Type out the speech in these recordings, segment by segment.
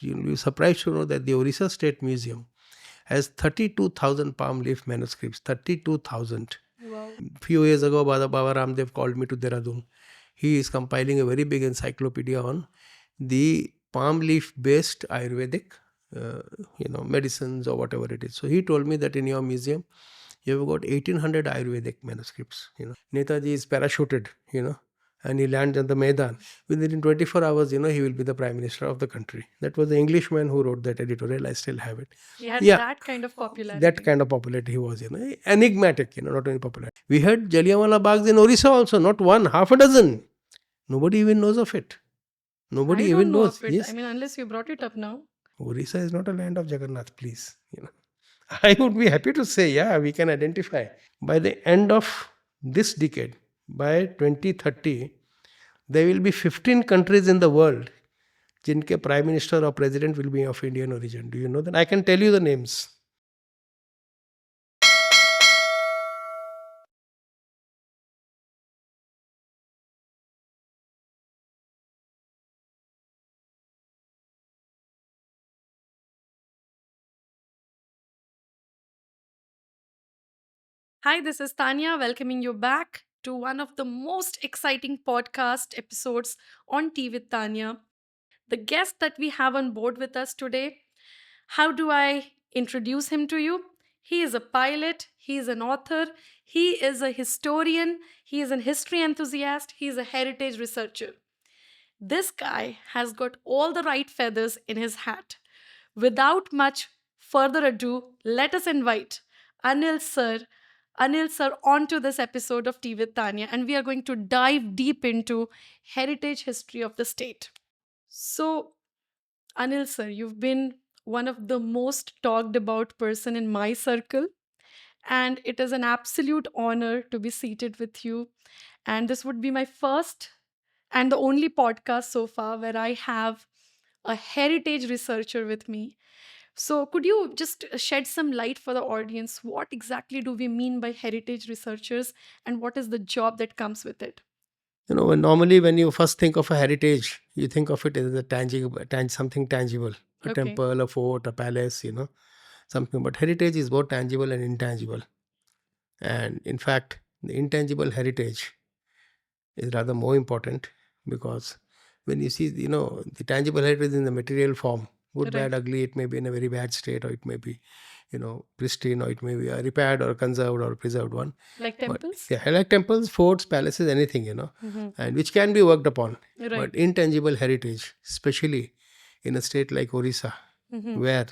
You'll be surprised to know that the Odisha State Museum has 32,000 palm leaf manuscripts. 32,000. Wow. Few years ago, Baba Ramdev called me to Dehradun. He is compiling a very big encyclopedia on the palm leaf based Ayurvedic, medicines or whatever it is. So he told me that in your museum, you have got 1800 Ayurvedic manuscripts. Netaji is parachuted, and he lands on the Maidan. Within 24 hours, he will be the Prime Minister of the country. That was the Englishman who wrote that editorial. I still have it. He had Yeah. that kind of popularity. That kind of popularity he was, enigmatic, not only popular. We had Jallianwala Baghs in Odisha also, not one, half a dozen. Nobody even knows of it. Nobody I even don't know knows. of it. Yes. I mean, unless you brought it up now. Odisha is not a land of Jagannath, please. I would be happy to say, yeah, we can identify. By the end of this decade, by 2030, there will be 15 countries in the world jinke prime minister or president will be of Indian origin. Do you know that? I can tell you the names. Hi, this is Tanya welcoming you back to one of the most exciting podcast episodes on Tea with Tanya. The guest that we have on board with us today, how do I introduce him to you? He is a pilot, he is an author, he is a historian, he is an history enthusiast, he is a heritage researcher. This guy has got all the right feathers in his hat. Without much further ado, let us invite Anil sir. Anil sir onto this episode of Tea with Tanya, and we are going to dive deep into heritage history of the state. So, Anil sir, you've been one of the most talked about person in my circle, and it is an absolute honor to be seated with you. And this would be my first and the only podcast so far where I have a heritage researcher with me. So, could you just shed some light for the audience? What exactly do we mean by heritage researchers, and what is the job that comes with it? Normally when you first think of a heritage, you think of it as a something tangible, a Okay. temple, a fort, a palace, something. But heritage is both tangible and intangible. And in fact, the intangible heritage is rather more important because when you see, the tangible heritage is in the material form, good, Right. bad, ugly, it may be in a very bad state or it may be, pristine or it may be a repaired or conserved or preserved one. Like But temples? yeah, like temples, forts, palaces, anything, Mhm. and which can be worked upon. Right. But intangible heritage, especially in a state like Odisha, Mhm. where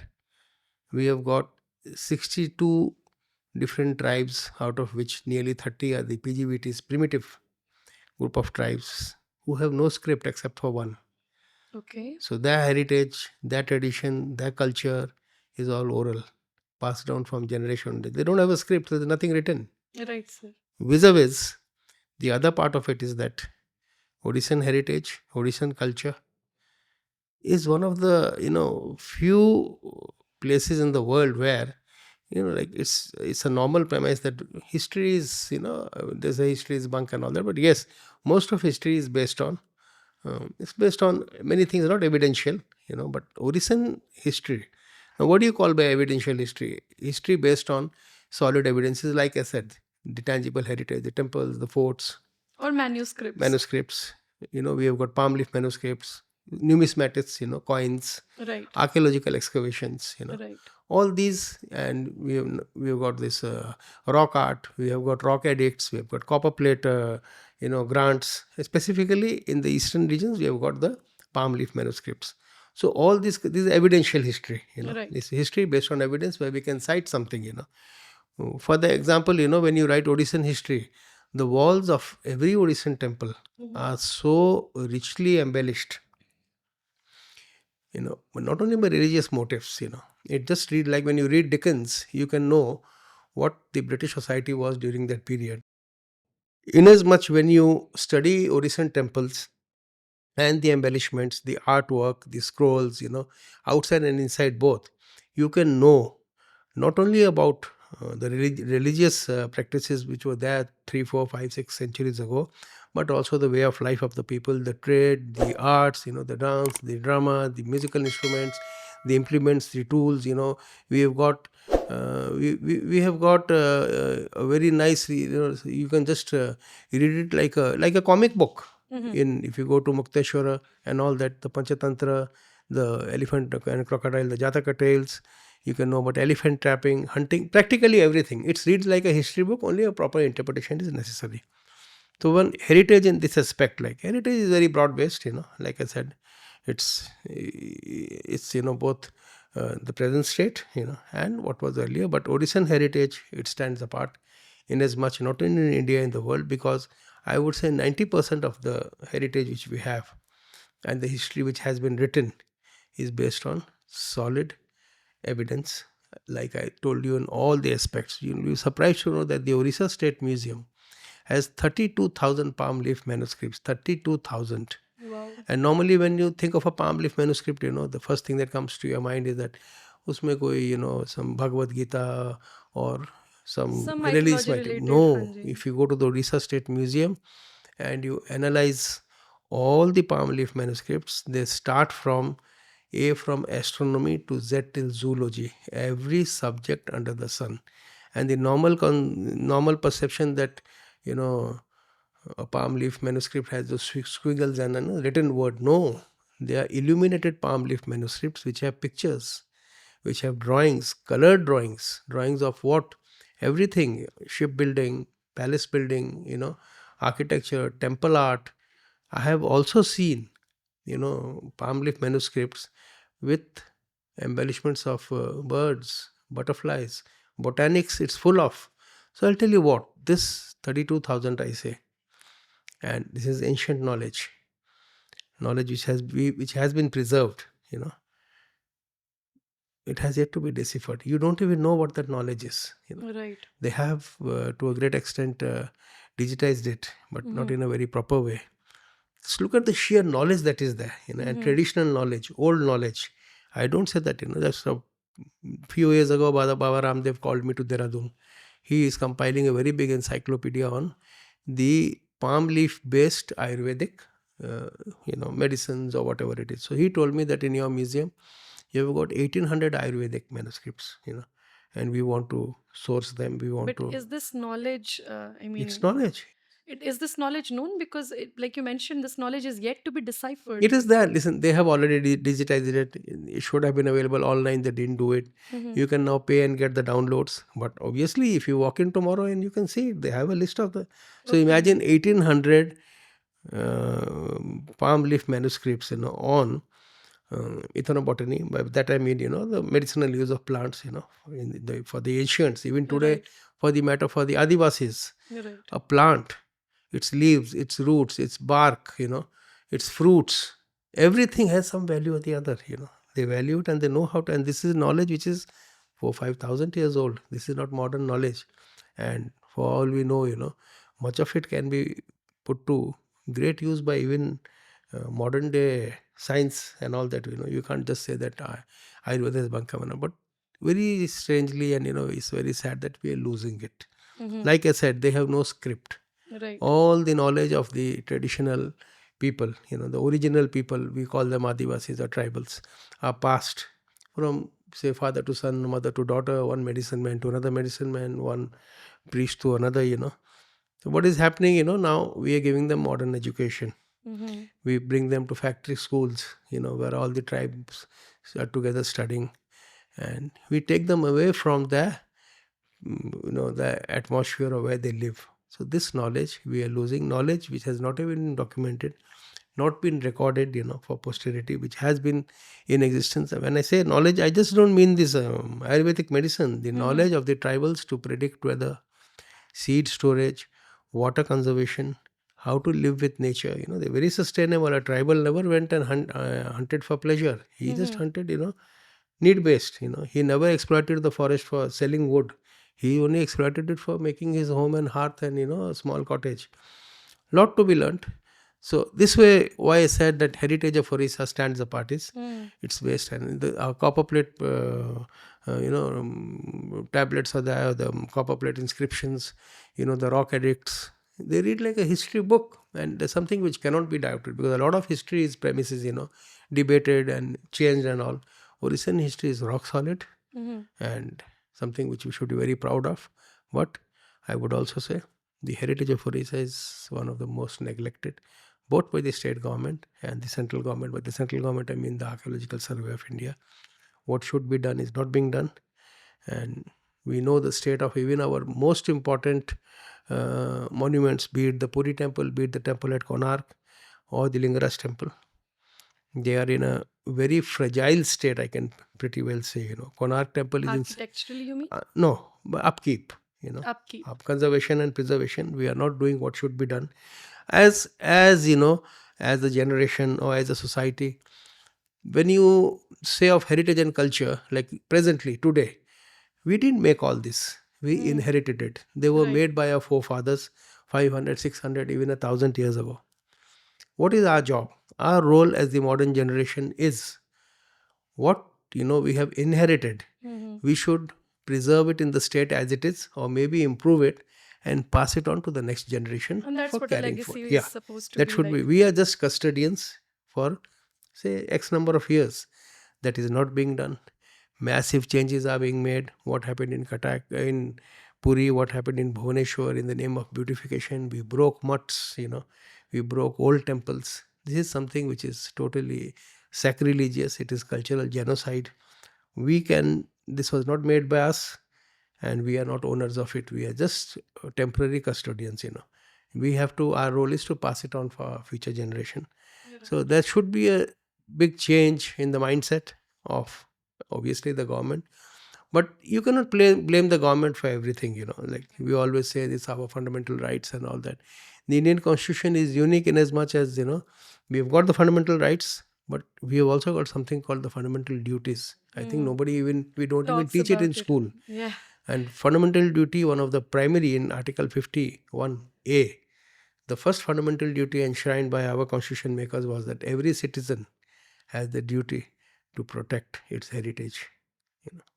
we have got 62 different tribes, out of which nearly 30 are the PGVTs, primitive group of tribes, who have no script except for one. Okay. So their heritage, their tradition, their culture is all oral, passed down from generation. They don't have a script, there's nothing written. Right, sir. Vis-a-vis, the other part of it is that Odishan heritage, Odishan culture is one of the few places in the world where like it's a normal premise that history is there's a history is bunk and all that, but yes, most of history is based on it's based on many things, not evidential, but Odishan history. Now, what do you call by evidential history? History based on solid evidences, like I said, the tangible heritage, the temples, the forts, Or manuscripts. manuscripts. We have got palm leaf manuscripts, numismatics, coins, Right. archaeological excavations, Right. all these, and we have got this rock art, we have got rock edicts, we have got copper plate, grants. Specifically in the eastern regions, we have got the palm leaf manuscripts. So all this is evidential history, Right. this history based on evidence where we can cite something, For the example, when you write Odishan history, the walls of every Odishan temple Mhm. are so richly embellished, but not only by religious motives, it just read like when you read Dickens, you can know what the British society was during that period. Inasmuch when you study Odishan temples and the embellishments, the artwork, the scrolls, outside and inside both, you can know not only about the religious practices which were there 3, 4, 5, 6 centuries ago, but also the way of life of the people, the trade, the arts, the dance, the drama, the musical instruments, the implements, the tools. We have got we have got a very nice, you can just read it like a comic book. In If you go to Mukteshwara and all that, the Panchatantra, the elephant and crocodile, the Jataka tales, you can know about elephant trapping, hunting, practically everything. It reads like a history book, only a proper interpretation is necessary. So one heritage in this aspect, like heritage is very broad based, like I said, it's both the present state, and what was earlier. But Odishan heritage, it stands apart in as much, not only in India, in the world, because I would say 90% of the heritage which we have and the history which has been written is based on solid evidence. Like I told you, in all the aspects, you'll be surprised to know that the Odisha State Museum has 32,000 palm leaf manuscripts. 32,000. Wow. And normally when you think of a palm leaf manuscript, the first thing that comes to your mind is that usme koi, some Bhagavad Gita or some release mythology might. related. No, Hanji. if you go to the Odisha State Museum and you analyze all the palm leaf manuscripts, they start from from astronomy to Z till zoology, every subject under the sun. And the normal perception that a palm leaf manuscript has those squiggles and a written word. No, they are illuminated palm leaf manuscripts which have pictures, which have drawings, colored drawings of what? Everything, shipbuilding, palace building, architecture, temple art. I have also seen, palm leaf manuscripts with embellishments of birds, butterflies, botanics, it's full of. So I'll tell you what, this 32,000 I say, and this is ancient knowledge which has been preserved, it has yet to be deciphered. You don't even know what that knowledge is. Right. They have to a great extent digitized it, but not in a very proper way. Just look at the sheer knowledge that is there, and traditional knowledge, old knowledge. I don't say that, just a few years ago, Baba Ramdev called me to Dehradun. He is compiling a very big encyclopedia on the palm leaf based Ayurvedic, medicines or whatever it is. So he told me that in your museum, you have got 1800 Ayurvedic manuscripts, and we want to source them. We want But to. is this knowledge, It's knowledge. is this knowledge known? Because, like you mentioned, this knowledge is yet to be deciphered. It is there. Listen, they have already digitized it. It should have been available online. They didn't do it. You can now pay and get the downloads. But obviously, if you walk in tomorrow and you can see it, they have a list of the. So imagine 1800 palm leaf manuscripts, on ethnobotany. By that I mean, the medicinal use of plants, for the ancients, even today, Right. for the matter for the Adivasis, Right. a plant, its leaves, its roots, its bark, its fruits, everything has some value or the other. They value it and they know how to. And this is knowledge which is 4,000-5,000 years old. This is not modern knowledge. And for all we know, much of it can be put to great use by even modern day science and all that. You can't just say that Ayurveda is Bankamana. But very strangely, and it's very sad that we are losing it. Like I said, they have no script. Right. All the knowledge of the traditional people, the original people, we call them Adivasis or tribals, are passed from, say, father to son, mother to daughter, one medicine man to another medicine man, one priest to another. So what is happening, now we are giving them modern education. We bring them to factory schools, where all the tribes are together studying, and we take them away from the atmosphere of where they live. So this knowledge, we are losing knowledge which has not even been documented, not been recorded, for posterity, which has been in existence. When I say knowledge, I just don't mean this Ayurvedic medicine, the knowledge of the tribals to predict weather, seed storage, water conservation, how to live with nature. They're very sustainable. A tribal never went and hunted for pleasure. He just hunted, need based. He never exploited the forest for selling wood. He only exploited it for making his home and hearth and a small cottage. Lot to be learnt. So this way, why I said that heritage of Orissa stands apart is it's based, and our copper plate, tablets are there, the copper plate inscriptions, the rock edicts. They read like a history book. And there's something which cannot be doubted, because a lot of history is premises, debated and changed and all. Odishan history is rock solid and something which we should be very proud of. But I would also say the heritage of Odisha is one of the most neglected, both by the state government and the central government. By the central government, I mean the Archaeological Survey of India. What should be done is not being done. And we know the state of even our most important monuments, be it the Puri temple, be it the temple at Konark or the Lingaraj temple. They are in a very fragile state, I can pretty well say. Konark temple is Architecturally, you mean? no, but upkeep. Upkeep. Conservation and preservation. We are not doing what should be done. As as a generation or as a society, when you say of heritage and culture, like presently today, we didn't make all this. We inherited it. They were Right. made by our forefathers 500, 600, even 1,000 years ago. What is our job? Our role as the modern generation is what we have inherited. We should preserve it in the state as it is, or maybe improve it and pass it on to the next generation. And that's for what a carrying legacy forward. is supposed to That be should like. be. We are just custodians for, say, X number of years. That is not being done. Massive changes are being made. What happened in Katak, in Puri, what happened in Bhubaneswar in the name of beautification. We broke mutts, we broke old temples. This is something which is totally sacrilegious. It is cultural genocide. This was not made by us, and we are not owners of it. We are just temporary custodians, our role is to pass it on for our future generation. So there should be a big change in the mindset of obviously the government. But you cannot blame the government for everything, like we always say, it's our fundamental rights and all that. The Indian Constitution is unique in as much as, we have got the fundamental rights, but we have also got something called the fundamental duties. I think we don't even Talks teach it about in school. Yeah. And fundamental duty, one of the primary in Article 51A, the first fundamental duty enshrined by our constitution makers was that every citizen has the duty to protect its heritage.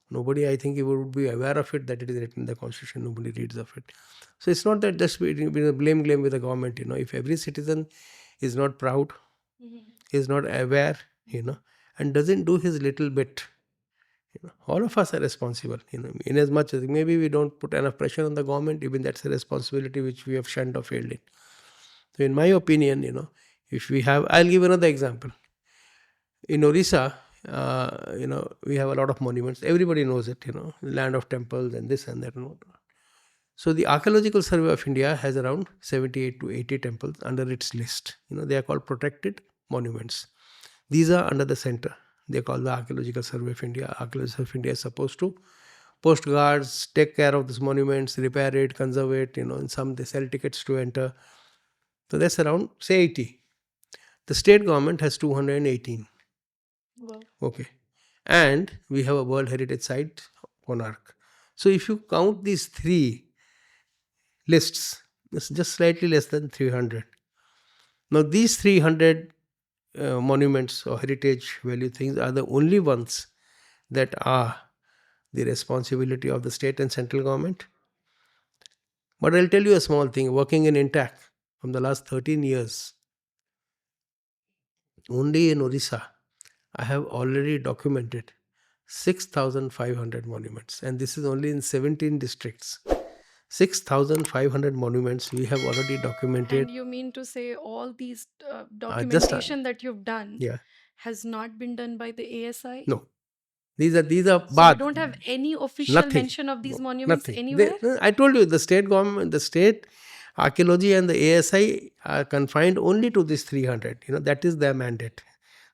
Nobody, I think, would be aware of it, that it is written in the constitution. Nobody reads of it. So it's not that just we blame with the government. If every citizen is not proud, is not aware, and doesn't do his little bit, all of us are responsible. In as much as maybe we don't put enough pressure on the government, even that's a responsibility which we have shunned or failed in. So in my opinion, if we have, I'll give another example. In Odisha, we have a lot of monuments. Everybody knows it, land of temples and this and that. So the Archaeological Survey of India has around 78 to 80 temples under its list. They are called protected monuments. These are under the center. They call the Archaeological Survey of India. Archaeological Survey of India is supposed to post guards, take care of these monuments, repair it, conserve it. In some they sell tickets to enter. So that's around, say, 80. The state government has 218. Wow. Okay. And we have a World Heritage Site, Konark. So if you count these three lists, it's just slightly less than 300. Now these 300 monuments or heritage value things are the only ones that are the responsibility of the state and central government. But I'll tell you a small thing. Working in INTAC from the last 13 years, only in Odisha, I have already documented 6,500 monuments, and this is only in 17 districts. 6,500 monuments we have already documented. And you mean to say all these documentation that you've done Yeah. has not been done by the ASI? No. These are So you bad. don't have any official Nothing. mention of these No, monuments nothing. anywhere? I told you, the state government, the state archaeology and the ASI are confined only to this 300. That is their mandate.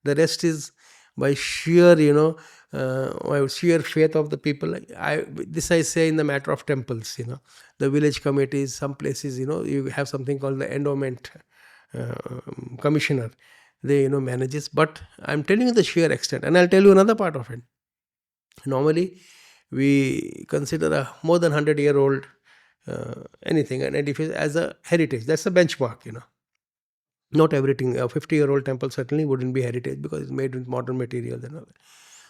The rest is by sheer, sheer faith of the people. This I say in the matter of temples. The village committees, some places, you have something called the endowment commissioner. They, manages. But I'm telling you the sheer extent, and I'll tell you another part of it. Normally, we consider a more than 100-year-old anything, an edifice, as a heritage. That's a benchmark, Not everything. A 50-year-old temple certainly wouldn't be heritage because it's made with modern materials and all that.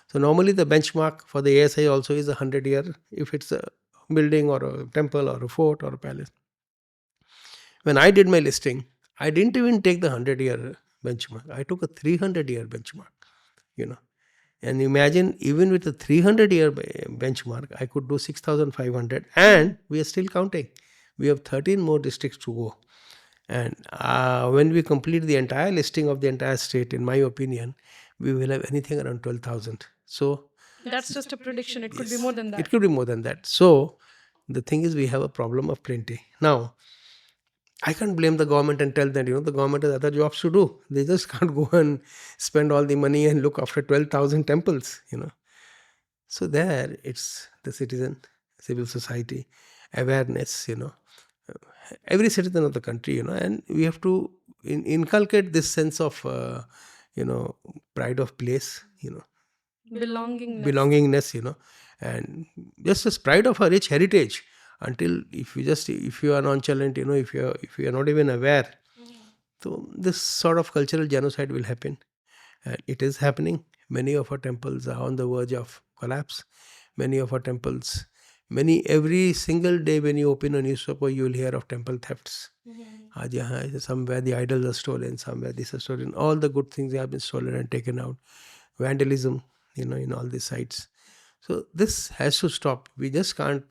So normally the benchmark for the ASI also is 100-year, if it's a building or a temple or a fort or a palace. When I did my listing, I didn't even take the 100-year benchmark. I took a 300-year benchmark, you know. And imagine, even with a 300-year benchmark, I could do 6,500, and we are still counting. We have 13 more districts to go. And when we complete the entire listing of the entire state, in my opinion, we will have anything around 12,000. So, That's just a prediction. It could be yes, more than it that. could be more than that. So, the thing is, we have a problem of plenty. Now, I can't blame the government and tell that, the government has other jobs to do. They just can't go and spend all the money and look after 12,000 temples. So there, it's the citizen, civil society, awareness. Every citizen of the country, and we have to inculcate this sense of, you know, pride of place, Belongingness. belongingness, and just as pride of a rich heritage. Until if you are nonchalant, if you are not even aware, so this sort of cultural genocide will happen, and it is happening. Many of our temples are on the verge of collapse. Many of our temples, every single day when you open a newspaper, you will hear of temple thefts. आज यहाँ somewhere the idols are stolen, somewhere this is stolen. All the good things have been stolen and taken out. Vandalism, in all these sites. So this has to stop. We just can't,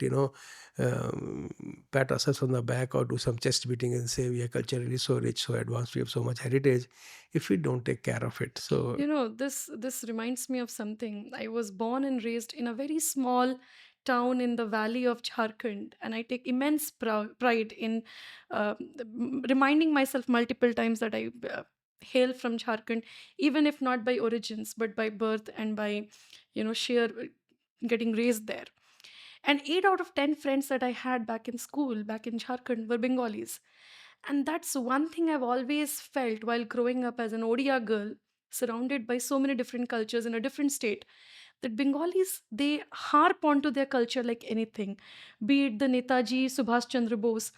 um, pat ourselves on the back or do some chest beating and say we are culturally so rich, so advanced, we have so much heritage, if we don't take care of it. So This reminds me of something. I was born and raised in a very small town in the valley of Jharkhand, and I take immense pride in reminding myself multiple times that I hail from Jharkhand, even if not by origins, but by birth and by sheer getting raised there. And 8 out of 10 friends that I had back in school, back in Jharkhand, were Bengalis. And that's one thing I've always felt while growing up as an Odia girl, surrounded by so many different cultures in a different state, that Bengalis, they harp onto their culture like anything, be it the Netaji, Subhas Chandra Bose.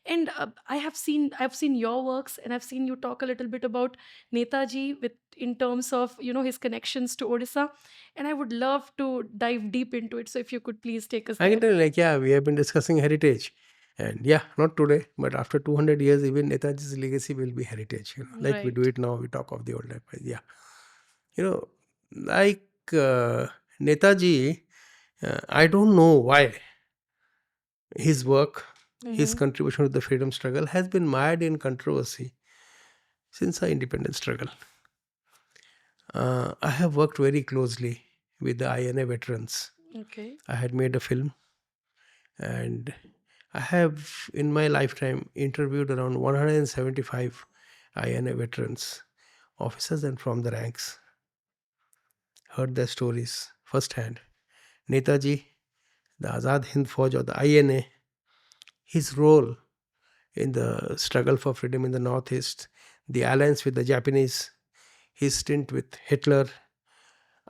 And I've seen your works, and I've seen you talk a little bit about Netaji with in terms of his connections to Odisha, and I would love to dive deep into it. So if you could please take us I can there. tell you, yeah, we have been discussing heritage. And yeah, not today, but after 200 years, even Netaji's legacy will be heritage. Like we do Right. it now, we talk of the old life. Yeah. You know, like Netaji, I don't know why his work, his Mm-hmm. contribution to the freedom struggle has been mired in controversy since our independence struggle. I have worked very closely with the INA veterans. Okay. I had made a film, and I have in my lifetime interviewed around 175 INA veterans, officers and from the ranks, heard their stories firsthand. Netaji, the Azad Hind Fauj or the INA, his role in the struggle for freedom in the Northeast, the alliance with the Japanese, his stint with Hitler.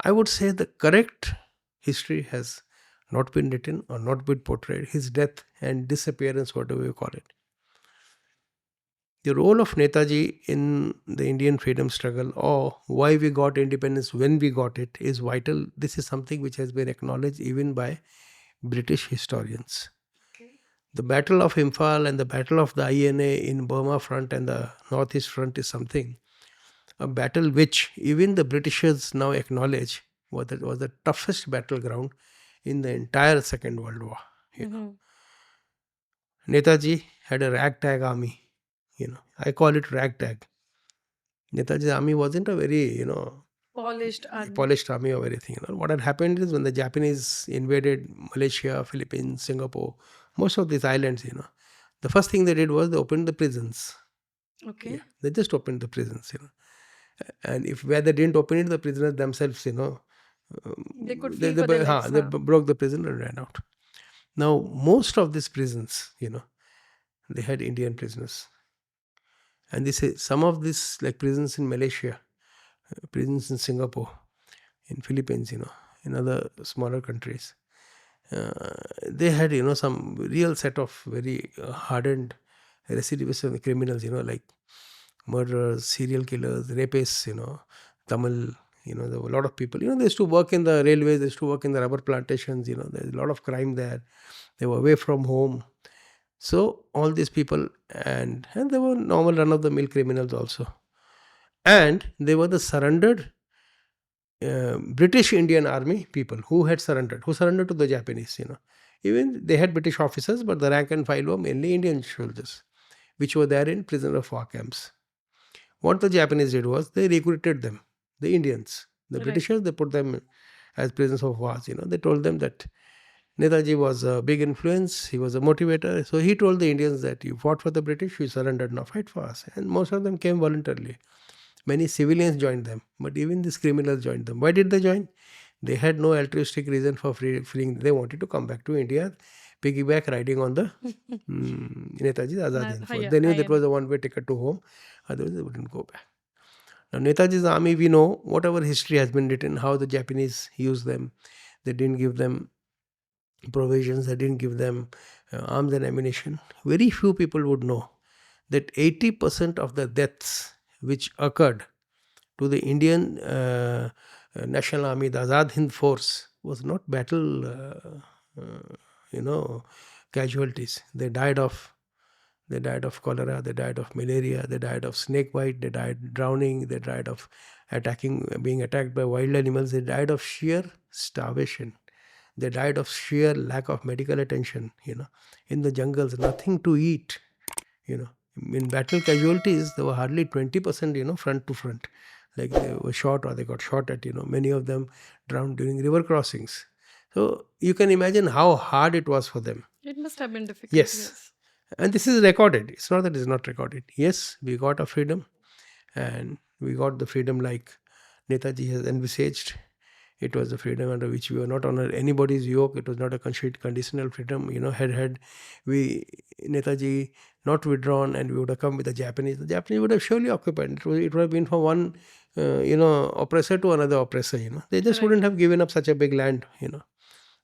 I would say the correct history has not been written or not been portrayed. His death and disappearance, whatever you call it. The role of Netaji in the Indian freedom struggle, or why we got independence when we got it, is vital. This is something which has been acknowledged even by British historians. Okay. The Battle of Imphal and the Battle of the INA in Burma front and the Northeast front is something, a battle which even the Britishers now acknowledge was the toughest battleground in the entire Second World War. You know, Mm-hmm. Netaji had a ragtag army. I call it ragtag. Netaji's army wasn't a very, Polished army. polished army or anything. What had happened is when the Japanese invaded Malaysia, Philippines, Singapore, most of these islands, the first thing they did was they opened the prisons. Yeah, Okay. they just opened the prisons. And if where they didn't open it, the prisoners themselves, They could they flee they, for their bu- lives, huh, they huh? broke the prison and ran out. Now most of these prisons, they had Indian prisoners, and they say some of these like prisons in Malaysia, prisons in Singapore, in Philippines, in other smaller countries, they had some real set of very hardened recidivists and criminals, like murderers, serial killers, rapists, Tamil. There were a lot of people. They used to work in the railways, they used to work in the rubber plantations. There's a lot of crime there. They were away from home. So all these people, and they were normal run of the mill criminals also, and they were the surrendered British Indian Army people who surrendered to the Japanese. Even they had British officers, but the rank and file were mainly Indian soldiers, which were there in prisoner of war camps. What the Japanese did was they recruited them, the Indians, the Right. Britishers. They put them as prisoners of war. They told them that Netaji was a big influence. He was a motivator. So he told the Indians that you fought for the British, you surrendered, now fight for us. And most of them came voluntarily. Many civilians joined them, but even these criminals joined them. Why did they join? They had no altruistic reason for freeing. They wanted to come back to India, piggyback riding on the Netaji's Azad Hind Force. Yeah, They knew I that am. was a one-way ticket to home. Otherwise, they wouldn't go back. Now, Netaji's army, we know whatever history has been written, how the Japanese used them. They didn't give them provisions. They didn't give them arms and ammunition. Very few people would know that 80% of the deaths which occurred to the Indian National Army, the Azad Hind Force, was not battle, casualties. They died of cholera, they died of malaria, they died of snake bite, they died drowning, they died of being attacked by wild animals, they died of sheer starvation. They died of sheer lack of medical attention, in the jungles, nothing to eat, In battle casualties, there were hardly 20%, front to front. Like they were shot or they got shot at, many of them drowned during river crossings. So you can imagine how hard it was for them. It must have been difficult, Yes. yes. And this is recorded. It's not that it's not recorded. Yes, we got our freedom, and we got the freedom like Netaji has envisaged. It was a freedom under which we were not under anybody's yoke. It was not a conditional freedom. Had we Netaji not withdrawn and we would have come with the Japanese would have surely occupied. It would have been from one, oppressor to another oppressor. They just Right. wouldn't have given up such a big land,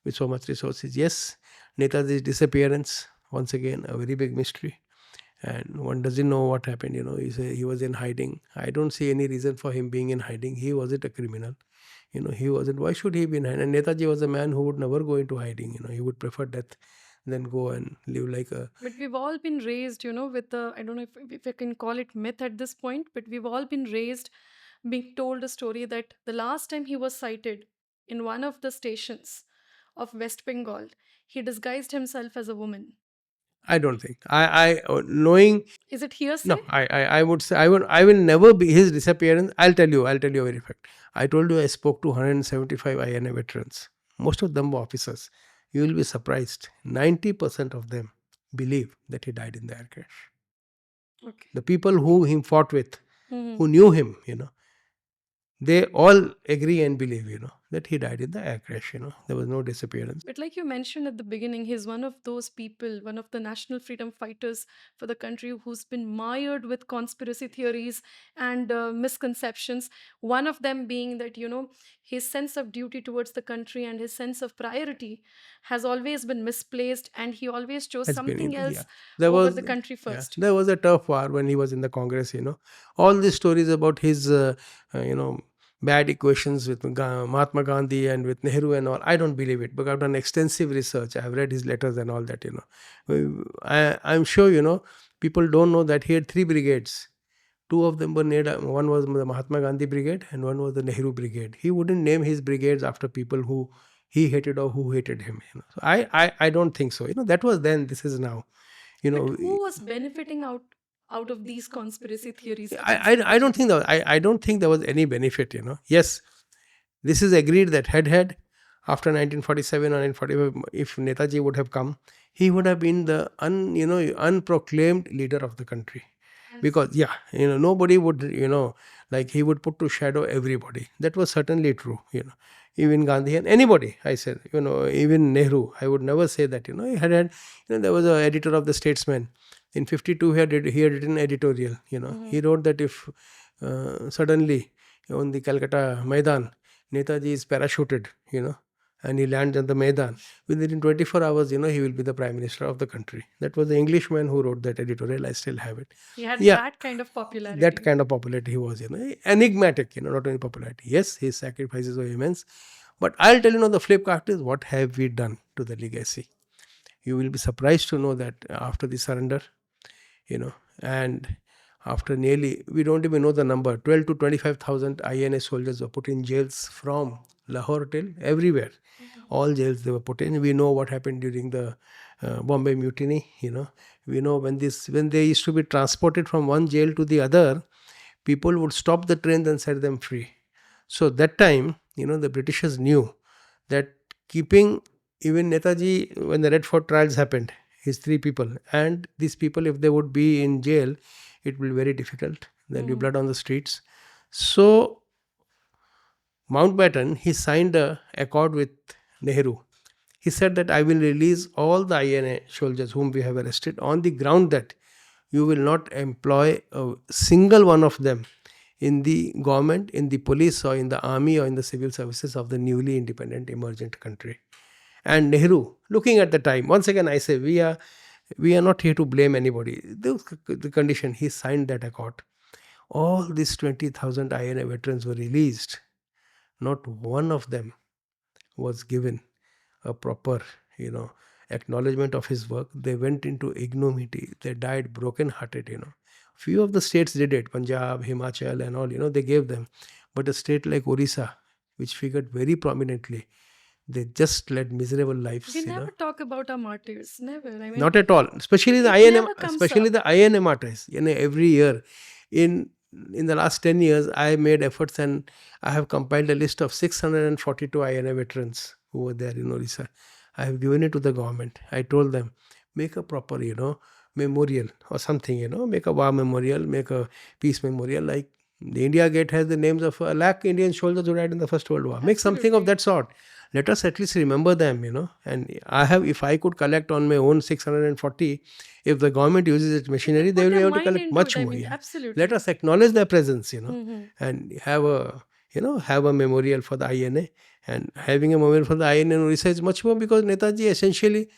with so much resources. Yes, Netaji's disappearance, once again, a very big mystery. And one doesn't know what happened. He was in hiding. I don't see any reason for him being in hiding. He wasn't a criminal. He wasn't. Why should he be in hiding? And Netaji was a man who would never go into hiding. He would prefer death than go and live like a. But we've all been raised, with the, I don't know if I can call it myth at this point, but we've all been raised being told a story that the last time he was sighted in one of the stations of West Bengal, he disguised himself as a woman. I don't think. Knowing. Is it hearsay? No, I would say I will never be his disappearance. I'll tell you a very fact. I told you I spoke to 175 INA veterans. Most of them were officers. You will be surprised. 90% of them believe that he died in the air crash. Okay. The people who he fought with, Mhm. who knew him, they all agree and believe, that he died in the air crash. There was no disappearance. But like you mentioned at the beginning, he's one of those people, one of the national freedom fighters for the country who's been mired with conspiracy theories and misconceptions. One of them being that, his sense of duty towards the country and his sense of priority has always been misplaced, and he always chose Has been something else There over was the country first. there was a tough war when he was in the Congress. All these stories about his bad equations with Mahatma Gandhi and with Nehru and all. I don't believe it, because I've done extensive research. I've read his letters and all that. I'm sure people don't know that he had 3 brigades. 2 of them were named. One was the Mahatma Gandhi brigade and one was the Nehru brigade. He wouldn't name his brigades after people who he hated or who hated him. So I don't think so. That was then. This is now. But who was benefiting out of these conspiracy theories? I don't think I don't think there was any benefit. Yes, this is agreed that head after 1947 or 1945, if Netaji would have come, he would have been the unproclaimed leader of the country. Because nobody would, like he would put to shadow everybody. That was certainly true. Even Gandhian, anybody, I said, even Nehru, I would never say that. He had there was an editor of the Statesman. In 52, he had written editorial. He wrote that if suddenly on the Calcutta Maidan, Netaji is parachuted, and he lands on the Maidan, within 24 hours, he will be the Prime Minister of the country. That was the Englishman who wrote that editorial. I still have it. He had that kind of popularity. That kind of popularity he was, enigmatic, not only popularity. Yes, his sacrifices were immense. But I'll tell you, the flip card is what have we done to the legacy? You will be surprised to know that after the surrender, and after nearly, we don't even know the number, 12 to 25,000 INA soldiers were put in jails from Lahore till everywhere. All jails they were put in. We know what happened during the Bombay Mutiny. We know when they used to be transported from one jail to the other, people would stop the trains and set them free. So that time, the Britishers knew that keeping even Netaji, when the Red Fort trials happened, his three people, and these people, if they would be in jail, it will be very difficult. There'll be blood on the streets. So Mountbatten, he signed a accord with Nehru. He said that I will release all the INA soldiers whom we have arrested on the ground that you will not employ a single one of them in the government, in the police, or in the army, or in the civil services of the newly independent emergent country. And Nehru, looking at the time, once again I say, we are not here to blame anybody. The condition, he signed that accord. All these 20,000 INA veterans were released. Not one of them was given a proper, acknowledgement of his work. They went into ignominy. They died broken-hearted. Few of the states did it, Punjab, Himachal, and all. They gave them, but a state like Odisha, which figured very prominently, they just led miserable lives. We never talk about our martyrs. Never. I mean, not at all. Especially the INM, especially the INM martyrs. Every year, in the last 10 years, I made efforts and I have compiled a list of 642 INA veterans who were there in Odisha. I have given it to the government. I told them, make a proper, memorial or something, make a war memorial, make a peace memorial. Like the India Gate has the names of 100,000 Indian soldiers who died in the First World War. Make something of that sort. Let us at least remember them, And if I could collect on my own 640, if the government uses its machinery, they will be able to collect much more. Absolutely. Let us acknowledge their presence, and have a memorial for the INA. And having a memorial for the INA in Odisha is much more because Netaji essentially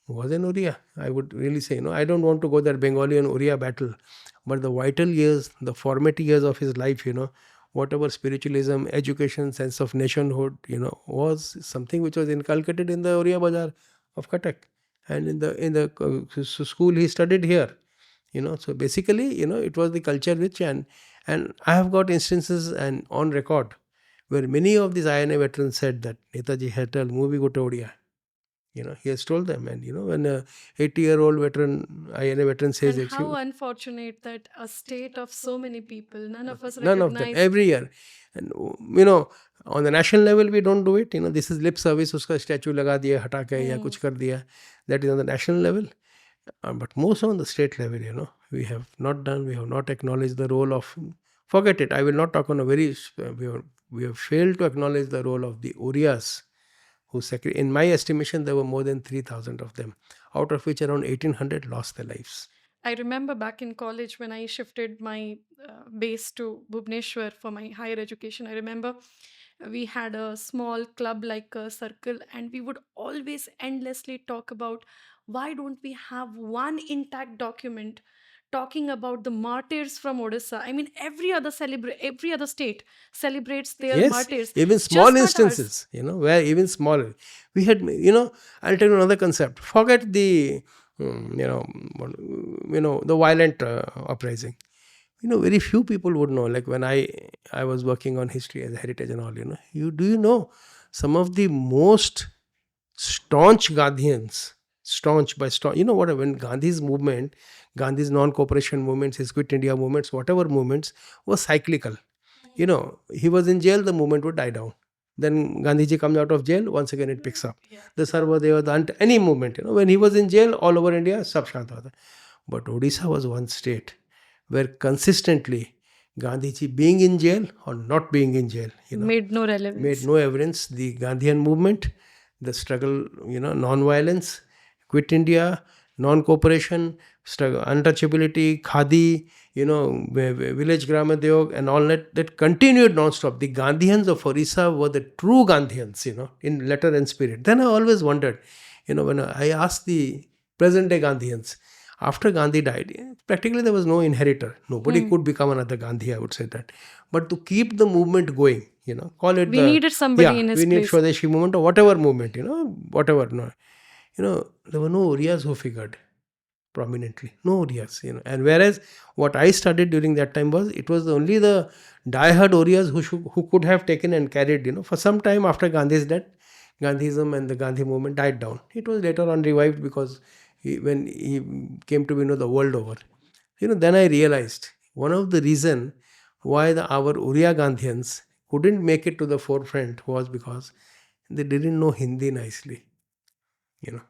was an Oriya. I would really say, I don't want to go that Bengali and Oriya battle, but the vital years, the formative years of his life, whatever spiritualism, education, sense of nationhood, was something which was inculcated in the Oriya Bazar of Cuttack, and in the school he studied here. So basically, it was the culture which and I have got instances and on record where many of these INA veterans said that Netaji had told movie go to Odia. He has told them, and when a 80-year-old veteran, INA veteran says, and how unfortunate that a state of so many people, none of us none of them, every year. And on the national level we don't do it. This is lip service, uska statue laga diya, hata ke ya kuch kar diya. That is on the national level. But most on the state level, we have not done, we have not acknowledged the role of, forget it, I will not talk on a very, we have failed to acknowledge the role of the Oriyas, who, in my estimation, there were more than 3,000 of them, out of which around 1,800 lost their lives. I remember back in college when I shifted my base to Bhubaneswar for my higher education. I remember we had a small club like a circle, and we would always endlessly talk about why don't we have one intact document talking about the martyrs from Odisha. I mean, every other state celebrates their martyrs. Even small instances, where even smaller. We had, I'll tell you another concept. Forget the, the violent uprising. Very few people would know. Like when I was working on history as a heritage and all, do you know some of the most staunch Gandhians, staunch by staunch, when Gandhi's movement, Gandhi's non-cooperation movements, his Quit India movements, whatever movements, was cyclical. He was in jail, the movement would die down. Then Gandhiji comes out of jail, once again it picks up. The Sarvadeva, any movement, when he was in jail, all over India, sab shant hota. But Odisha was one state where consistently Gandhiji being in jail or not being in jail, made no relevance. Made no evidence. The Gandhian movement, the struggle, non-violence, Quit India, non-cooperation, struggle, untouchability, khadi, village Gramadyog and all that continued non-stop. The Gandhians of Odisha were the true Gandhians, in letter and spirit. Then I always wondered, when I asked the present day Gandhians, after Gandhi died, practically there was no inheritor. Nobody could become another Gandhi, I would say that. But to keep the movement going, call it we needed somebody in his place. We need Swadeshi movement or whatever movement, whatever. No. there were no Orias who figured prominently. No Orias, And whereas what I studied during that time was, it was only the diehard Orias who could have taken and carried, for some time after Gandhi's death, Gandhism and the Gandhi movement died down. It was later on revived because when he came to be the world over. Then I realized one of the reason why our Oriya Gandhians couldn't make it to the forefront was because they didn't know Hindi nicely. You know,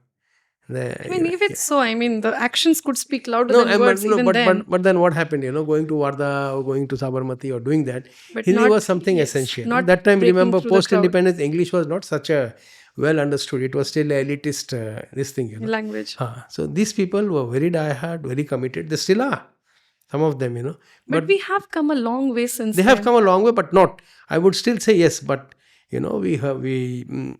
I mean, even so, I mean, the actions could speak louder no, than words even then. but then what happened? Going to Wardha or going to Sabarmati or doing that, But Hindi not- was something yes, essential. not That time, breaking remember, through the crowd. post-independence English was not such a well understood. It was still elitist. This thing, Language. So these people were very diehard, very committed. They still are. Some of them, But we have come a long way since they then. have come a long way, but not. I would still say yes, but we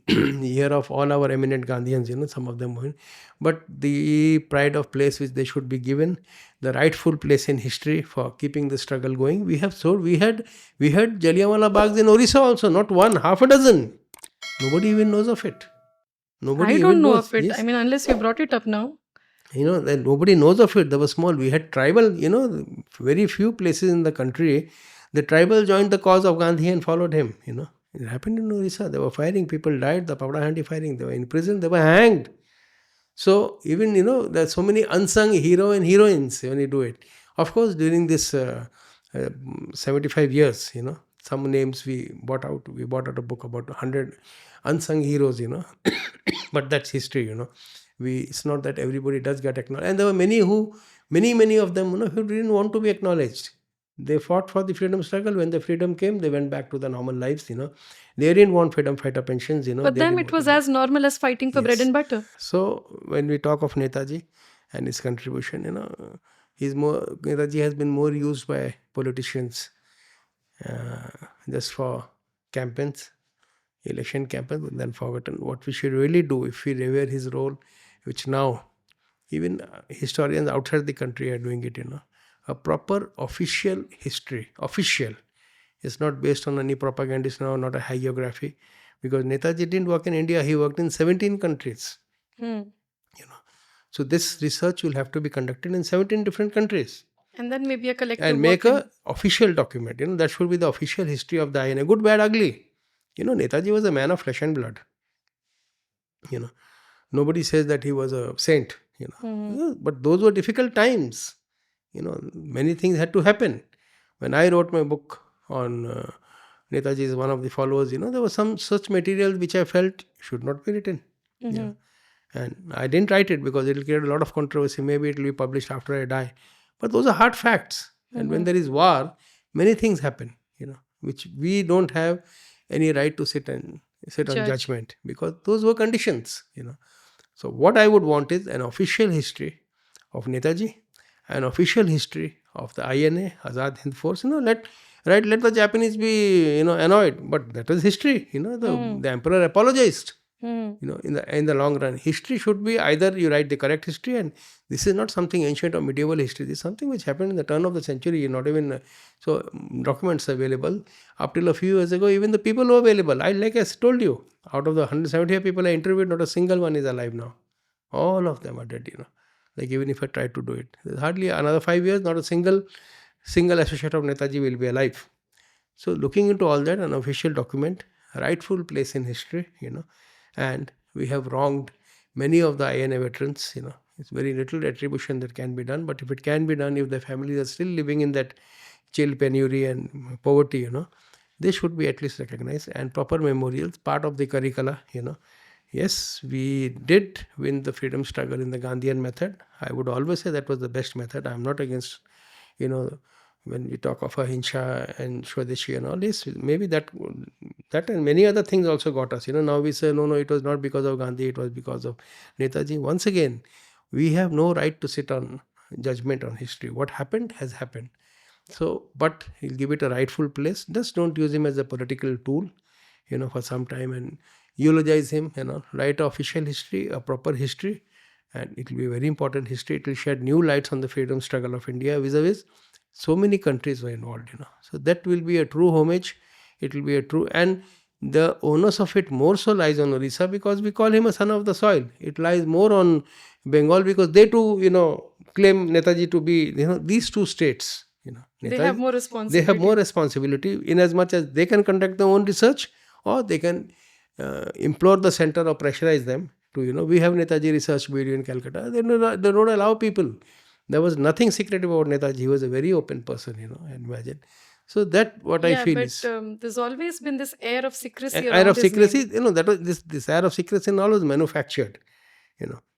hear of all our eminent Gandhians, some of them, but the pride of place which they should be given, the rightful place in history for keeping the struggle going. We had Jallianwala Baghs in Odisha also, not one, half a dozen. Nobody even knows of it. Nobody I even don't know knows. of it. Yes. I mean, unless you brought it up now. Then nobody knows of it. There was small. We had tribal, very few places in the country. The tribal joined the cause of Gandhi and followed him. It happened in Odisha. They were firing. People died. The Pavadahandi firing. They were in prison. They were hanged. So even there's so many unsung hero and heroines when you do it. Of course, during this 75 years, some names we bought out. We bought out a book about 100 unsung heroes. But that's history. It's not that everybody does get acknowledged, and there were many of them who didn't want to be acknowledged. They fought for the freedom struggle. When the freedom came, they went back to the normal lives. They didn't want freedom fighter pensions. But them, it was as normal as fighting for bread and butter. So when we talk of Netaji and his contribution, Netaji has been more used by politicians just for campaigns, election campaigns, but then forgotten. What we should really do, if we revere his role, which now even historians outside the country are doing it, a proper official history. Official. It's not based on any propagandist now, not a hagiography. Because Netaji didn't work in India, he worked in 17 countries. So this research will have to be conducted in 17 different countries. And then maybe a collective And make a official document. That should be the official history of the INA. Good, bad, ugly. Netaji was a man of flesh and blood. Nobody says that he was a saint. But those were difficult times. Many things had to happen. When I wrote my book on Netaji is one of the followers, there was some such material which I felt should not be written. And I didn't write it because it will create a lot of controversy. Maybe it will be published after I die. But those are hard facts. And when there is war, many things happen, which we don't have any right to sit on judgment, because those were conditions, So what I would want is an official history of Netaji, an official history of the INA, Azad Hind Force. Let the Japanese be annoyed, but that is history. The emperor apologized. In the long run, history should be either you write the correct history, and this is not something ancient or medieval history. This is something which happened in the turn of the century. Not even so documents available up till a few years ago. Even the people who are available, like I told you, out of the 175 people I interviewed, not a single one is alive now. All of them are dead. Like even if I try to do it, there's hardly another 5 years, not a single associate of Netaji will be alive. So looking into all that, an official document, rightful place in history, and we have wronged many of the INA veterans, It's very little retribution that can be done, but if it can be done, if the families are still living in that chill, penury and poverty, they should be at least recognized, and proper memorials, part of the curricula, Yes, we did win the freedom struggle in the Gandhian method. I would always say that was the best method. I'm not against, when we talk of Ahinsha and Swadeshi and all this, maybe that and many other things also got us. Now we say, no, it was not because of Gandhi, it was because of Netaji. Once again, we have no right to sit on judgment on history. What happened has happened. So, but he'll give it a rightful place. Just don't use him as a political tool, for some time, and eulogize him, write an official history, a proper history, and it will be a very important history. It will shed new lights on the freedom struggle of India vis-a-vis. So many countries were involved, So that will be a true homage. It will be a true, and the onus of it more so lies on Odisha because we call him a son of the soil. It lies more on Bengal because they too, claim Netaji to be, these two states. They have Netaji, more they have more responsibility. responsibility in as much as they can conduct their own research, or they can implore the center or pressurize them to, we have Netaji Research Bureau in Calcutta. They don't allow people. There was nothing secretive about Netaji. He was a very open person, and imagine. So that what I feel is There's always been this air of secrecy an air around of his secrecy. name. That was this air of secrecy and all was manufactured.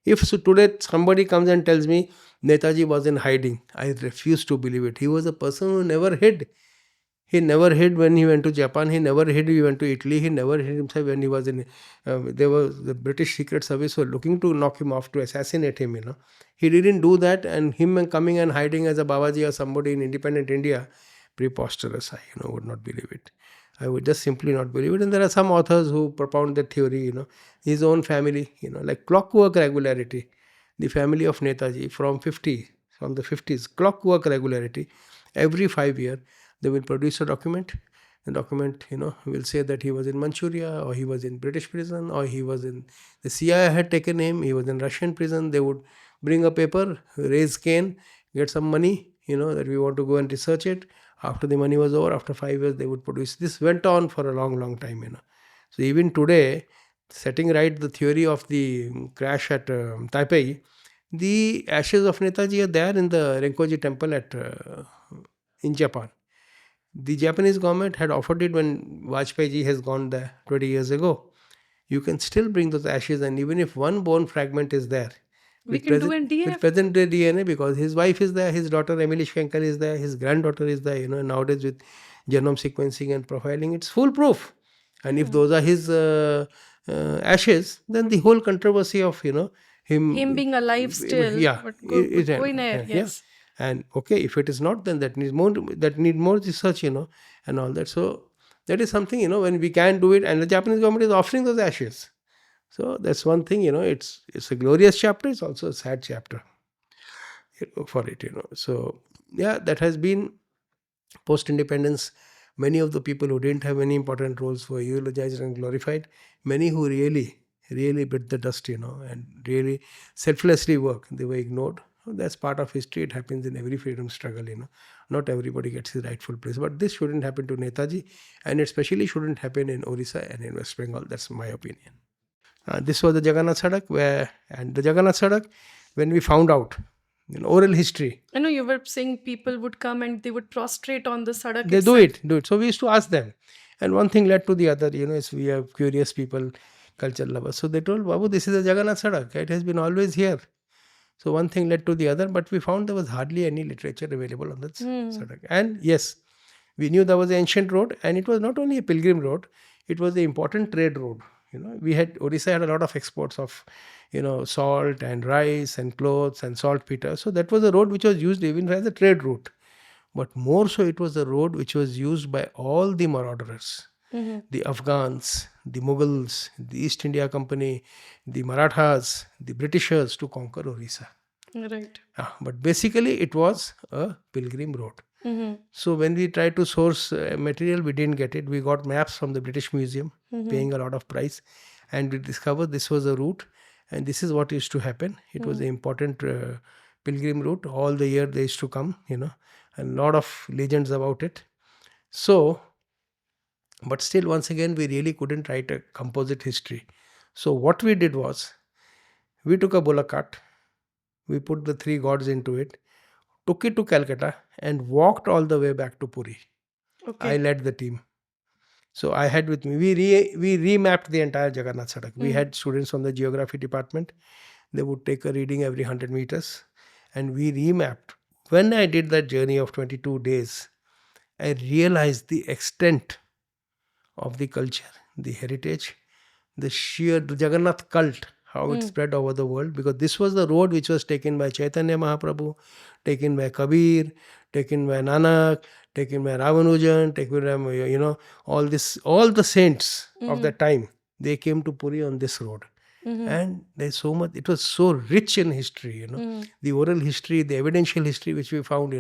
If so today somebody comes and tells me Netaji was in hiding, I refuse to believe it. He was a person who never hid. He never hid when he went to Japan. He never hid when he went to Italy. He never hid himself when he was in. The British Secret Service were looking to knock him off, to assassinate him. He didn't do that, and him coming and hiding as a Babaji or somebody in independent India, preposterous. I would not believe it. I would just simply not believe it. And there are some authors who propound that theory. His own family. Like clockwork regularity. The family of Netaji from the 50s, clockwork regularity. Every 5 years they will produce a document. The document, will say that he was in Manchuria, or he was in British prison, or he was in the CIA had taken him, he was in Russian prison. They would bring a paper, raise cane, get some money, that we want to go and research it. After the money was over, after 5 years, they would produce. This went on for a long, long time, So even today, setting right the theory of the crash at Taipei, the ashes of Netaji are there in the Renkoji temple in Japan. The Japanese government had offered it when Vajpayee ji has gone there 20 years ago. You can still bring those ashes, and even if one bone fragment is there, We can do a DF. with present day DNA, because his wife is there, his daughter Emily Schenkel is there, his granddaughter is there, nowadays with genome sequencing and profiling, it's foolproof. And if those are his ashes, then the whole controversy of, Him being alive still. yeah, But it- go in air, yeah. yes. And okay, if it is not, then that need more research, and all that. So that is something, when we can do it, and the Japanese government is offering those ashes. So that's one thing, it's a glorious chapter, it's also a sad chapter for it. So yeah, that has been post-independence. Many of the people who didn't have any important roles were eulogized and glorified. Many who really bit the dust, and really selflessly work, they were ignored. That's part of history. It happens in every freedom struggle. Not everybody gets his rightful place. But this shouldn't happen to Netaji, and it especially shouldn't happen in Odisha and in West Bengal. That's my opinion. This was the Jagannath Sadak, and the Jagannath Sadak, when we found out, oral history, I know you were saying people would come and they would prostrate on the sadak. they do it. So we used to ask them, and one thing led to the other. Is we have curious people, culture lovers. So they told Babu, this is a Jagannath Sadak. It has been always here. So one thing led to the other, but we found there was hardly any literature available on that Sadak. And yes, we knew there was an ancient road, and it was not only a pilgrim road; it was an important trade road. Odisha had a lot of exports of, salt and rice and clothes and saltpeter. So that was a road which was used even as a trade route. But more so, it was a road which was used by all the marauders, the Afghans, the Mughals, the East India Company, the Marathas, the Britishers to conquer Orissa. Right. But basically, it was a pilgrim road. So when we tried to source material, we didn't get it. We got maps from the British Museum, paying a lot of price, and we discovered this was a route, and this is what used to happen. It was an important pilgrim route. All the year they used to come, and a lot of legends about it. So, but still, once again, we really couldn't write a composite history. So what we did was, we took a bullock cart, we put the three gods into it, took it to Calcutta, and walked all the way back to Puri. Okay. I led the team. So I had with me, we remapped the entire Jagannath Sadak. We had students from the geography department. They would take a reading every 100 meters, and we remapped. When I did that journey of 22 days, I realized the extent of the culture, the heritage, the Jagannath cult, how it spread over the world, because this was the road which was taken by Chaitanya Mahaprabhu, taken by Kabir, taken by Nanak, taken by Ramanujan, taken by, all the saints of that time, they came to Puri on this road. And there's so much, it was so rich in history, the oral history, the evidential history which we found,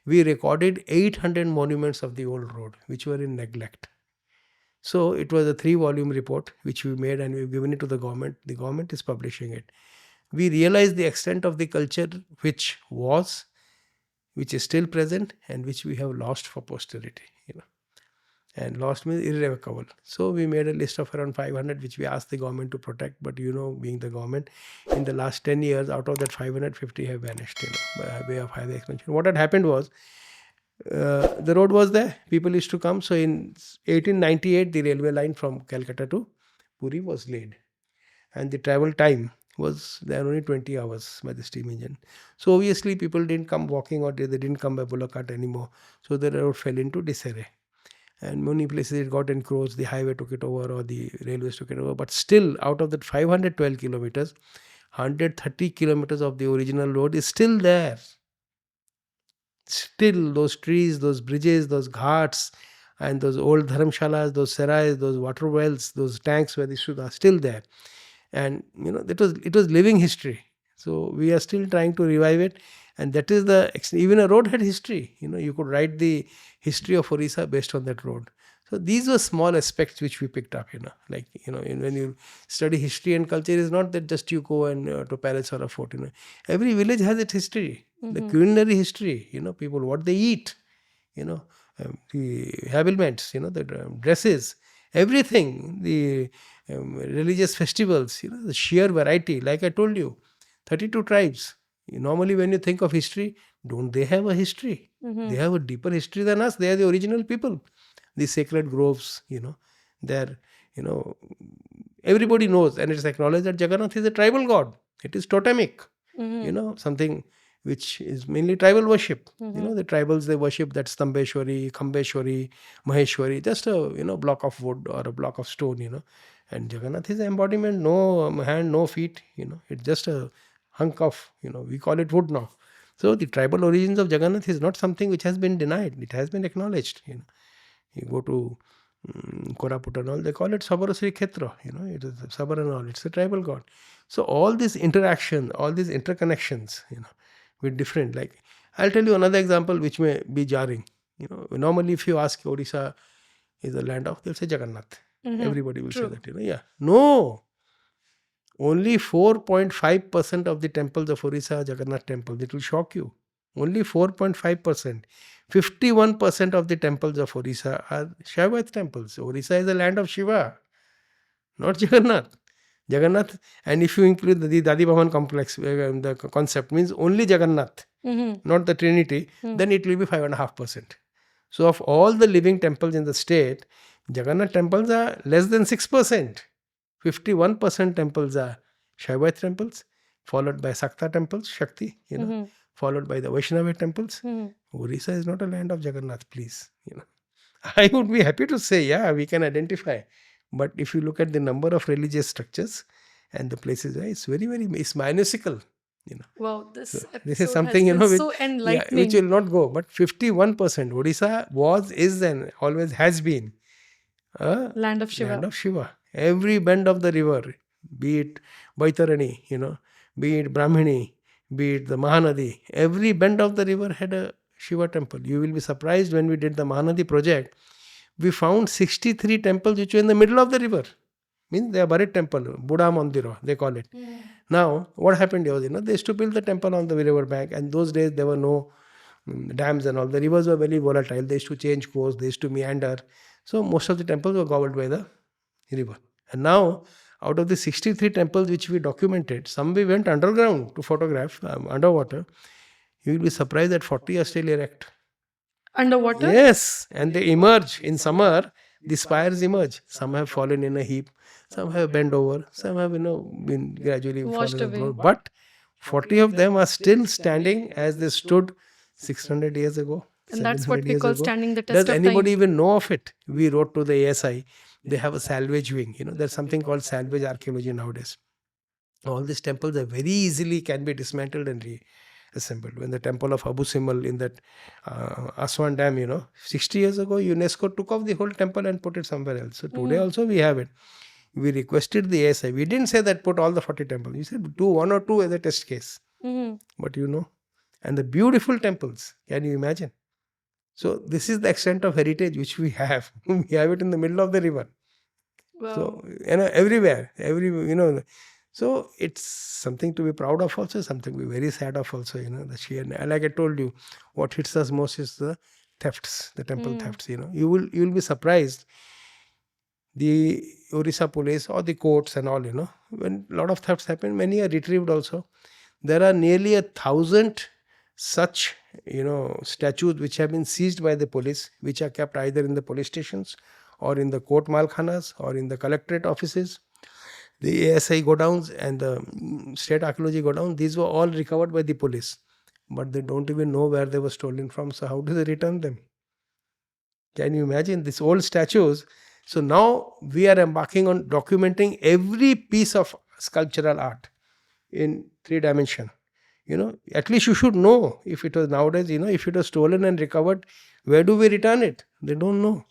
we recorded 800 monuments of the old road, which were in neglect. So it was a 3-volume report which we made and we've given it to the government. The government is publishing it. We realized the extent of the culture which is still present and which we have lost for posterity. And lost means irrevocable. So we made a list of around 500 which we asked the government to protect. But being the government, in the last 10 years, out of that 550 have vanished, by way of highway expansion. What had happened was, the road was there. People used to come. So in 1898, the railway line from Calcutta to Puri was laid. And the travel time was there only 20 hours by the steam engine. So obviously people didn't come walking or they didn't come by bullock cart anymore. So the road fell into disarray. And many places it got encroached, the highway took it over or the railways took it over. But still, out of that 512 kilometers, 130 kilometers of the original road is still there. Still, those trees, those bridges, those ghats, and those old dharamshalas, those sarais, those water wells, those tanks where they stood are still there. And it was living history. So we are still trying to revive it. And that is even a road had history. You could write the history of Odisha based on that road. So these were small aspects which we picked up, when you study history and culture, it's not that just you go and to palace or a fort, Every village has its history, the culinary history, people, what they eat, the habiliments, the dresses, everything, the religious festivals, the sheer variety, like I told you, 32 tribes. Normally, when you think of history, don't they have a history? They have a deeper history than us. They are the original people. The sacred groves, they're, everybody knows and it's acknowledged that Jagannath is a tribal god. It is totemic, something which is mainly tribal worship. The tribals, they worship that Stambeshwari, Khambeshwari, Maheshwari, just a block of wood or a block of stone, And Jagannath is an embodiment, no hand, no feet, it's just a hunk of, we call it wood now. So the tribal origins of Jagannath is not something which has been denied. It has been acknowledged, You go to Koraput and all, they call it Sabara Sri Khetra, it is Sabara and all, it's a tribal god. So all this interaction, all these interconnections, with different, like, I'll tell you another example which may be jarring. Normally if you ask Odisha is the land of, they'll say Jagannath. Everybody will say that, yeah. No! Only 4.5% of the temples of Odisha are Jagannath temples. It will shock you. Only 4.5%. 51% of the temples of Odisha are Shaivite temples. Odisha is the land of Shiva, not Jagannath. Jagannath, and if you include the Dadi Bhavan complex, the concept means only Jagannath, not the Trinity, then it will be 5.5%. So of all the living temples in the state, Jagannath temples are less than 6%. 51% temples are Shaivite temples, followed by Sakta temples, Shakti, followed by the Vaishnava temples. Odisha is not a land of Jagannath, please. I would be happy to say, yeah, we can identify. But if you look at the number of religious structures and the places, it's very, very, it's minuscule. Wow, this This is something, so enlightening. which will not go. But 51%, Odisha was, is, and always has been a land of Shiva. Land of Shiva. Every bend of the river, be it Baitarani, be it Brahmini, be it the Mahanadi, every bend of the river had a Shiva temple. You will be surprised when we did the Mahanadi project. We found 63 temples which were in the middle of the river. Means they are buried temple, Buddha Mandira, they call it. Now, what happened was, they used to build the temple on the river bank, and those days there were no dams and all. The rivers were very volatile. They used to change course, they used to meander. So most of the temples were gobbled by the river. And now, out of the 63 temples which we documented, some we went underground to photograph, underwater. You will be surprised that 40 are still erect. Underwater? Yes, and they emerge in summer. The spires emerge. Some have fallen in a heap, some have bent over, some have been gradually Washed fallen away. and but 40 of them are still standing as they stood 600 years ago. And that's what 700 we years call ago. standing the test Does of time. anybody even know of it? We wrote to the ASI. They have a salvage wing. There's something called salvage archaeology nowadays. All these temples are very easily can be dismantled and reassembled. When the temple of Abu Simbel in that Aswan Dam, 60 years ago, UNESCO took off the whole temple and put it somewhere else. So today also we have it. We requested the ASI. We didn't say that put all the 40 temples. We said do one or two as a test case. But and the beautiful temples, can you imagine? So this is the extent of heritage which we have. We have it in the middle of the river. Wow. So, everywhere, so it's something to be proud of also, something to be very sad of also, the sheer, like I told you, what hits us most is the thefts, the temple Hmm. thefts, you will be surprised, the Orissa police or the courts and all, when a lot of thefts happen, many are retrieved also. There are nearly 1,000 such, statues which have been seized by the police, which are kept either in the police stations or in the court malkhanas or in the collectorate offices, the ASI godowns and the state archaeology godown. These were all recovered by the police, but they don't even know where they were stolen from. So how do they return them? Can you imagine these old statues? So now we are embarking on documenting every piece of sculptural art in 3 dimension. At least you should know, if it was nowadays, if it was stolen and recovered, where do we return it? They don't know.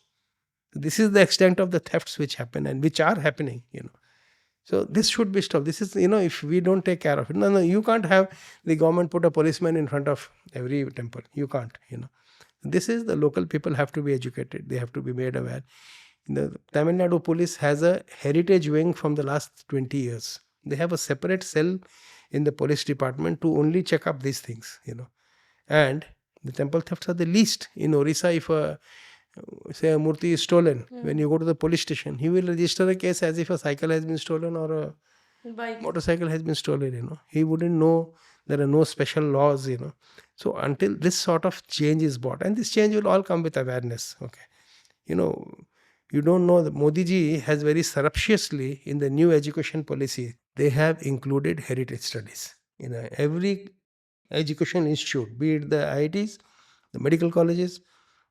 This is the extent of the thefts which happen and which are happening. So this should be stopped. This is, if we don't take care of it, no, you can't have the government put a policeman in front of every temple. You can't. This is, the local people have to be educated. They have to be made aware. The Tamil Nadu police has a heritage wing from the last 20 years. They have a separate cell in the police department to only check up these things. And the temple thefts are the least. In Orissa, if say a murti is stolen, when you go to the police station, he will register a case as if a cycle has been stolen or a Bike. motorcycle has been stolen. He wouldn't know, there are no special laws. So until this sort of change is brought, and this change will all come with awareness. Okay. You don't know that Modi ji has very surreptitiously, in the new education policy, they have included heritage studies. Every education institute, be it the IITs, the medical colleges,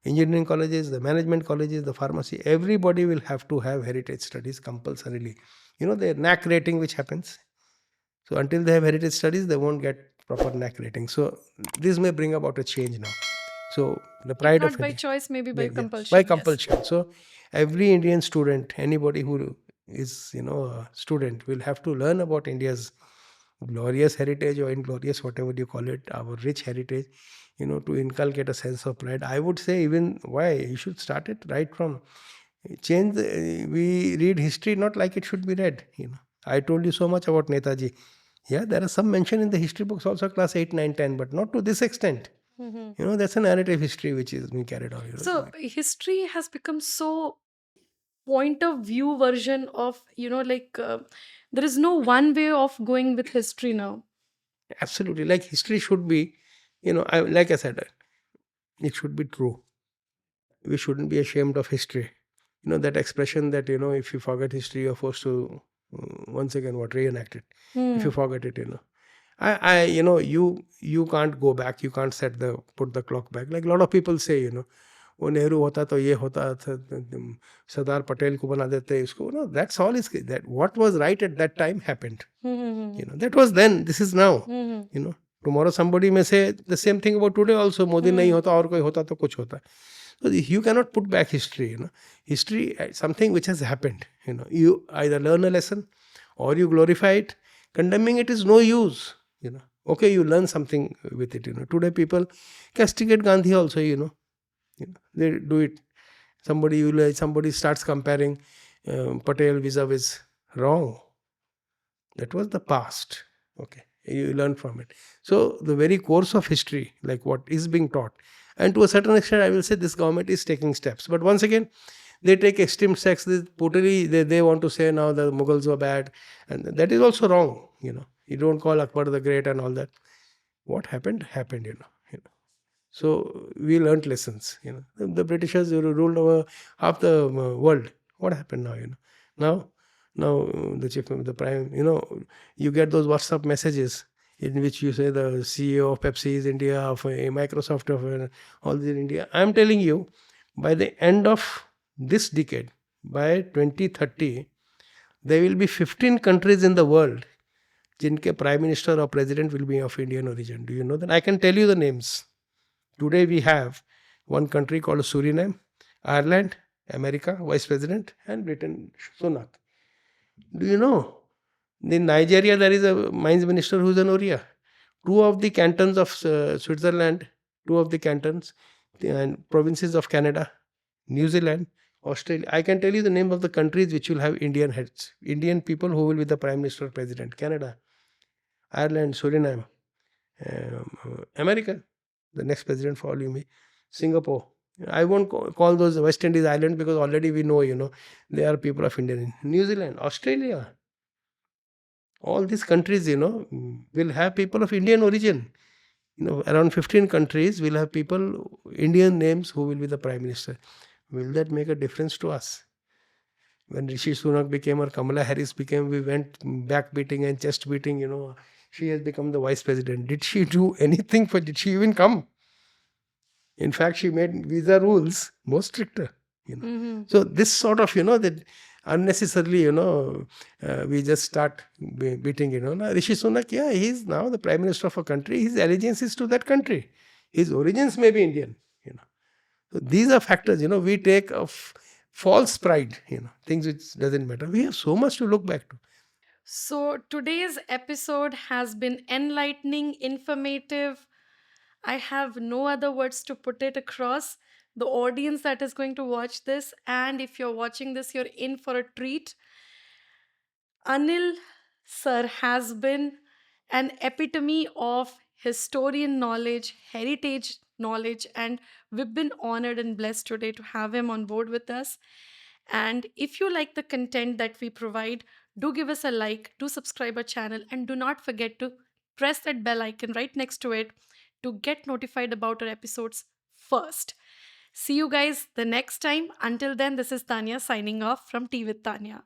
engineering colleges, the management colleges, the pharmacy, everybody will have to have heritage studies compulsorily. The NAC rating which happens. So until they have heritage studies, they won't get proper NAC rating. So this may bring about a change now. So the pride Not of by India. choice, maybe by Yeah, compulsion. by Yes. compulsion. So every Indian student, anybody who is, a student, will have to learn about India's glorious heritage, or inglorious, whatever you call it, our rich heritage, to inculcate a sense of pride. I would say, even why you should start it right from change. We read history not like it should be read. I told you so much about Netaji. Yeah, there are some mention in the history books also, class 8, 9, 10, but not to this extent. That's a narrative history which is being carried on. So history has become so point of view version of, like, there is no one way of going with history now. Absolutely. Like history should be, like I said, it should be true. We shouldn't be ashamed of history. That expression that, if you forget history, you're forced to, once again, reenact it. If you forget it. You can't go back. You can't put the clock back. Like a lot of people say, वो नेहरू होता तो ये होता था, सरदार पटेल को बना देते इसको. No, that's all is that what was right at that time happened. That was then. This is now. Tomorrow somebody may say the same thing about today also. Modi नहीं होता और कोई होता तो कुछ होता. So you cannot put back history. History something which has happened. You either learn a lesson or you glorify it. Condemning it is no use. Okay, you learn something with it. Today people castigate Gandhi also. They do it. Somebody starts comparing Patel vis-a-vis. Wrong. That was the past. Okay, you learn from it. So the very course of history, like what is being taught, and to a certain extent, I will say this government is taking steps. But once again, they take extreme steps. They want to say now the Mughals were bad, and that is also wrong. You don't call Akbar the Great and all that. What happened. So we learnt lessons. The Britishers ruled over half the world. What happened now? Now the chief, the prime. You get those WhatsApp messages in which you say the CEO of Pepsi is India, of Microsoft, of all this in India. I am telling you, by the end of this decade, by 2030, there will be 15 countries in the world जिनके prime minister or president will be of Indian origin. Do you know that? I can tell you the names. Today we have one country called Suriname, Ireland, America, Vice President, and Britain, Sunak. Do you know? In Nigeria, there is a mines minister who is an Oriya. Two of the cantons of Switzerland, two of the cantons, and provinces of Canada, New Zealand, Australia. I can tell you the name of the countries which will have Indian heads, Indian people who will be the Prime Minister or President. Canada, Ireland, Suriname, America, the next president following me, Singapore. I won't call those West Indies islands because already we know, they are people of Indian. New Zealand, Australia, all these countries, will have people of Indian origin. Around 15 countries will have people, Indian names, who will be the Prime Minister. Will that make a difference to us? When Rishi Sunak became or Kamala Harris became, we went back beating and chest beating, she has become the vice president. Did she do anything did she even come? In fact, she made visa rules more stricter. So this sort of, that unnecessarily, we just start beating, Now, Rishi Sunak, yeah, he's now the Prime Minister of a country. His allegiance is to that country. His origins may be Indian, So these are factors, we take of false pride, things which doesn't matter. We have so much to look back to. So, today's episode has been enlightening, informative. I have no other words to put it across. The audience that is going to watch this, and if you're watching this, you're in for a treat. Anil sir has been an epitome of historian knowledge, heritage knowledge, and we've been honored and blessed today to have him on board with us. And if you like the content that we provide, do give us a like, do subscribe our channel, and do not forget to press that bell icon right next to it to get notified about our episodes first. See you guys the next time. Until then, this is Tanya signing off from Tea with Tanya.